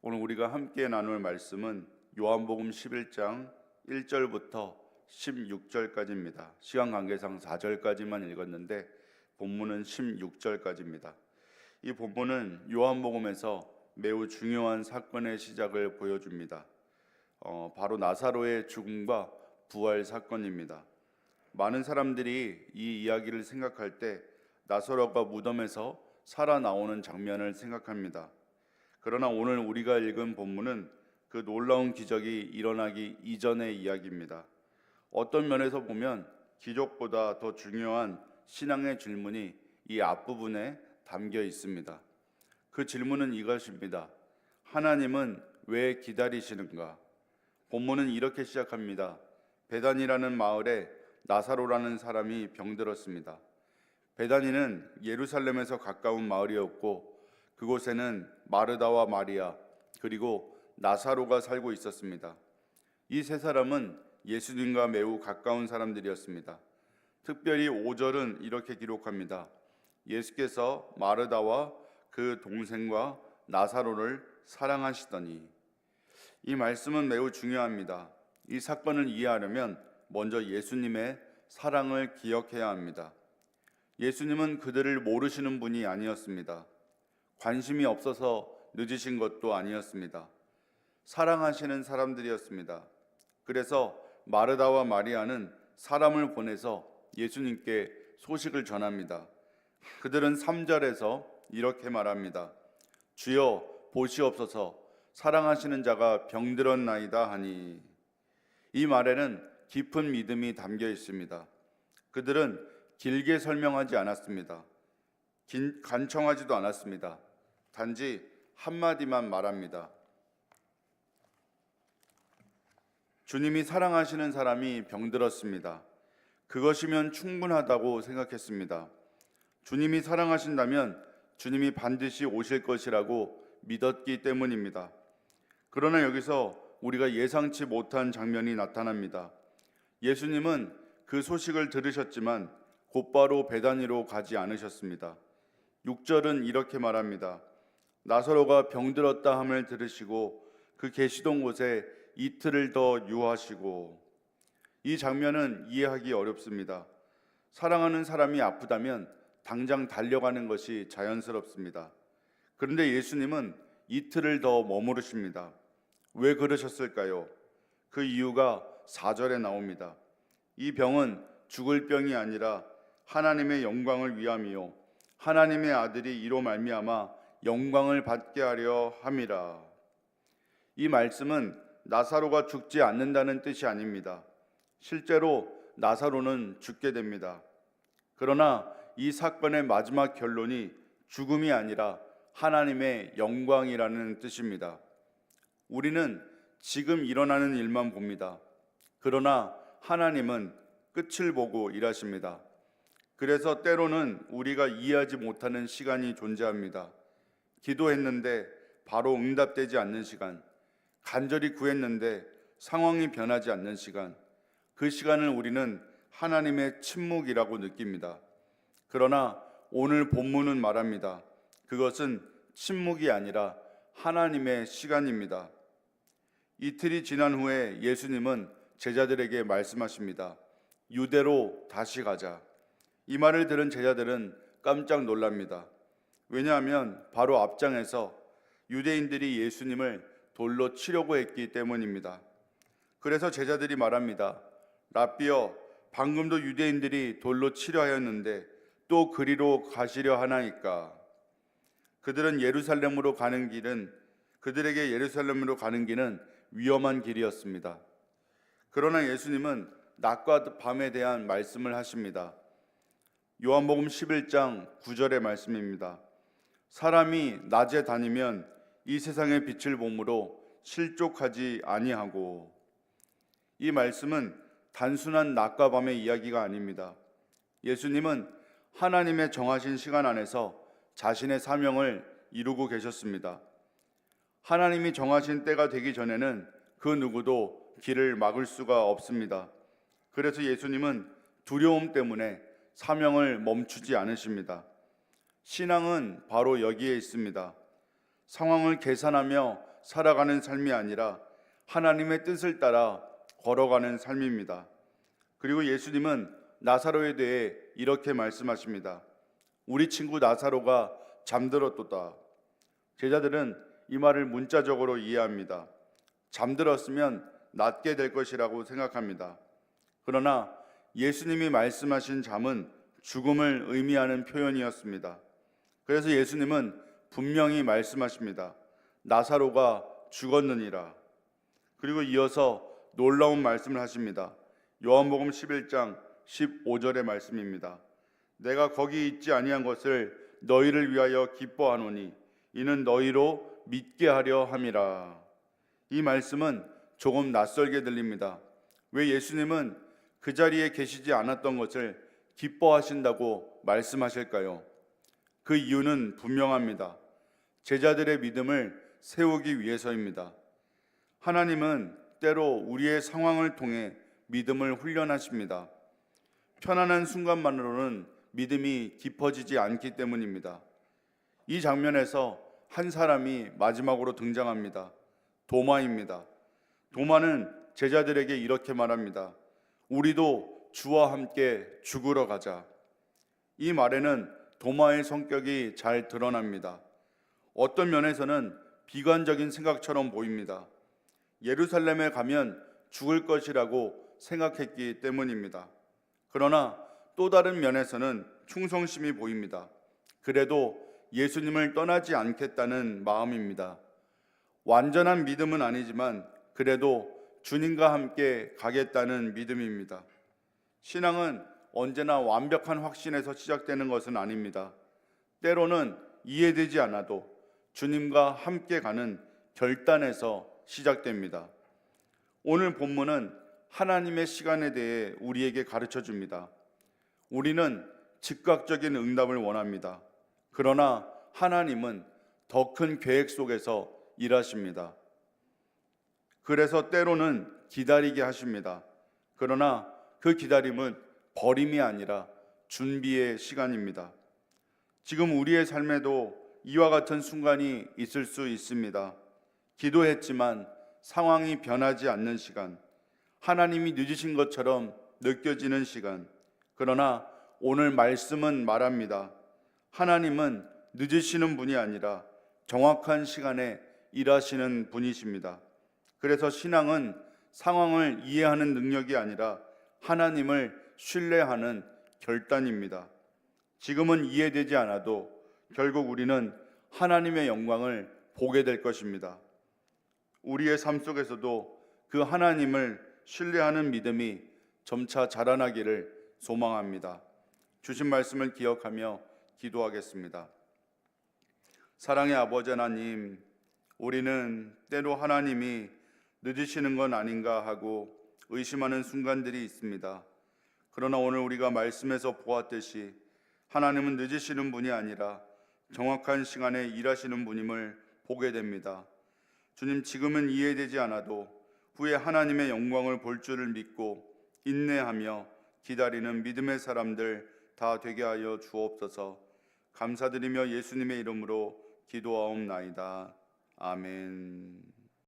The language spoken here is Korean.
오늘 우리가 함께 나눌 말씀은 요한복음 11장 1절부터 16절까지입니다. 시간 관계상 4절까지만 읽었는데 본문은 16절까지입니다. 이 본문은 요한복음에서 매우 중요한 사건의 시작을 보여줍니다. 바로 나사로의 죽음과 부활 사건입니다. 많은 사람들이 이 이야기를 생각할 때 나사로가 무덤에서 살아나오는 장면을 생각합니다. 그러나 오늘 우리가 읽은 본문은 그 놀라운 기적이 일어나기 이전의 이야기입니다. 어떤 면에서 보면 기적보다 더 중요한 신앙의 질문이 이 앞부분에 담겨 있습니다. 그 질문은 이것입니다. 하나님은 왜 기다리시는가? 본문은 이렇게 시작합니다. 베다니라는 마을에 나사로라는 사람이 병들었습니다. 베다니는 예루살렘에서 가까운 마을이었고 그곳에는 마르다와 마리아 그리고 나사로가 살고 있었습니다. 이 세 사람은 예수님과 매우 가까운 사람들이었습니다. 특별히 5절은 이렇게 기록합니다. 예수께서 마르다와 그 동생과 나사로를 사랑하시더니. 이 말씀은 매우 중요합니다. 이 사건을 이해하려면 먼저 예수님의 사랑을 기억해야 합니다. 예수님은 그들을 모르시는 분이 아니었습니다. 관심이 없어서 늦으신 것도 아니었습니다. 사랑하시는 사람들이었습니다. 그래서 마르다와 마리아는 사람을 보내서 예수님께 소식을 전합니다. 그들은 3절에서 이렇게 말합니다. 주여 보시옵소서 사랑하시는 자가 병들었나이다 하니. 이 말에는 깊은 믿음이 담겨 있습니다. 그들은 길게 설명하지 않았습니다. 간청하지도 않았습니다. 단지 한마디만 말합니다. 주님이 사랑하시는 사람이 병들었습니다. 그것이면 충분하다고 생각했습니다. 주님이 사랑하신다면 주님이 반드시 오실 것이라고 믿었기 때문입니다. 그러나 여기서 우리가 예상치 못한 장면이 나타납니다. 예수님은 그 소식을 들으셨지만 곧바로 베다니로 가지 않으셨습니다. 6절은 이렇게 말합니다. 나사로가 병들었다 함을 들으시고 그 계시던 곳에 이틀을 더 유하시고. 이 장면은 이해하기 어렵습니다. 사랑하는 사람이 아프다면 당장 달려가는 것이 자연스럽습니다. 그런데 예수님은 이틀을 더 머무르십니다. 왜 그러셨을까요? 그 이유가 4절에 나옵니다. 이 병은 죽을 병이 아니라 하나님의 영광을 위함이요 하나님의 아들이 이로 말미암아 영광을 받게 하려 함이라. 이 말씀은 나사로가 죽지 않는다는 뜻이 아닙니다. 실제로 나사로는 죽게 됩니다. 그러나 이 사건의 마지막 결론이 죽음이 아니라 하나님의 영광이라는 뜻입니다. 우리는 지금 일어나는 일만 봅니다. 그러나 하나님은 끝을 보고 일하십니다. 그래서 때로는 우리가 이해하지 못하는 시간이 존재합니다. 기도했는데 바로 응답되지 않는 시간, 간절히 구했는데 상황이 변하지 않는 시간, 그 시간을 우리는 하나님의 침묵이라고 느낍니다. 그러나 오늘 본문은 말합니다. 그것은 침묵이 아니라 하나님의 시간입니다. 이틀이 지난 후에 예수님은 제자들에게 말씀하십니다. 유대로 다시 가자. 이 말을 들은 제자들은 깜짝 놀랍니다. 왜냐하면 바로 앞장에서 유대인들이 예수님을 돌로 치려고 했기 때문입니다. 그래서 제자들이 말합니다. 라삐여, 방금도 유대인들이 돌로 치려 하였는데 또 그리로 가시려 하나이까. 그들에게 예루살렘으로 가는 길은 위험한 길이었습니다. 그러나 예수님은 낮과 밤에 대한 말씀을 하십니다. 요한복음 11장 9절의 말씀입니다. 사람이 낮에 다니면 이 세상의 빛을 보므로 실족하지 아니하고. 이 말씀은 단순한 낮과 밤의 이야기가 아닙니다. 예수님은 하나님의 정하신 시간 안에서 자신의 사명을 이루고 계셨습니다. 하나님이 정하신 때가 되기 전에는 그 누구도 길을 막을 수가 없습니다. 그래서 예수님은 두려움 때문에 사명을 멈추지 않으십니다. 신앙은 바로 여기에 있습니다. 상황을 계산하며 살아가는 삶이 아니라 하나님의 뜻을 따라 걸어가는 삶입니다. 그리고 예수님은 나사로에 대해 이렇게 말씀하십니다. 우리 친구 나사로가 잠들었도다. 제자들은 이 말을 문자적으로 이해합니다. 잠들었으면 낫게 될 것이라고 생각합니다. 그러나 예수님이 말씀하신 잠은 죽음을 의미하는 표현이었습니다. 그래서 예수님은 분명히 말씀하십니다. 나사로가 죽었느니라. 그리고 이어서 놀라운 말씀을 하십니다. 요한복음 11장 15절의 말씀입니다. 내가 거기 있지 아니한 것을 너희를 위하여 기뻐하노니 이는 너희로 믿게 하려 함이라. 이 말씀은 조금 낯설게 들립니다. 왜 예수님은 그 자리에 계시지 않았던 것을 기뻐하신다고 말씀하실까요? 그 이유는 분명합니다. 제자들의 믿음을 세우기 위해서입니다. 하나님은 때로 우리의 상황을 통해 믿음을 훈련하십니다. 편안한 순간만으로는 믿음이 깊어지지 않기 때문입니다. 이 장면에서 한 사람이 마지막으로 등장합니다. 도마입니다. 도마는 제자들에게 이렇게 말합니다. 우리도 주와 함께 죽으러 가자. 이 말에는 도마의 성격이 잘 드러납니다. 어떤 면에서는 비관적인 생각처럼 보입니다. 예루살렘에 가면 죽을 것이라고 생각했기 때문입니다. 그러나 또 다른 면에서는 충성심이 보입니다. 그래도 예수님을 떠나지 않겠다는 마음입니다. 완전한 믿음은 아니지만 그래도 주님과 함께 가겠다는 믿음입니다. 신앙은 언제나 완벽한 확신에서 시작되는 것은 아닙니다. 때로는 이해되지 않아도 주님과 함께 가는 결단에서 시작됩니다. 오늘 본문은 하나님의 시간에 대해 우리에게 가르쳐 줍니다. 우리는 즉각적인 응답을 원합니다. 그러나 하나님은 더 큰 계획 속에서 일하십니다. 그래서 때로는 기다리게 하십니다. 그러나 그 기다림은 버림이 아니라 준비의 시간입니다. 지금 우리의 삶에도 이와 같은 순간이 있을 수 있습니다. 기도했지만 상황이 변하지 않는 시간, 하나님이 늦으신 것처럼 느껴지는 시간. 그러나 오늘 말씀은 말합니다. 하나님은 늦으시는 분이 아니라 정확한 시간에 일하시는 분이십니다. 그래서 신앙은 상황을 이해하는 능력이 아니라 하나님을 신뢰하는 결단입니다. 지금은 이해되지 않아도 결국 우리는 하나님의 영광을 보게 될 것입니다. 우리의 삶 속에서도 그 하나님을 신뢰하는 믿음이 점차 자라나기를 소망합니다. 주신 말씀을 기억하며 기도하겠습니다. 사랑의 아버지 하나님, 우리는 때로 하나님이 늦으시는 건 아닌가 하고 의심하는 순간들이 있습니다. 그러나 오늘 우리가 말씀에서 보았듯이 하나님은 늦으시는 분이 아니라 정확한 시간에 일하시는 분임을 보게 됩니다. 주님, 지금은 이해되지 않아도 후에 하나님의 영광을 볼 줄을 믿고 인내하며 기다리는 믿음의 사람들 다 되게 하여 주옵소서. 감사드리며 예수님의 이름으로 기도하옵나이다. 아멘.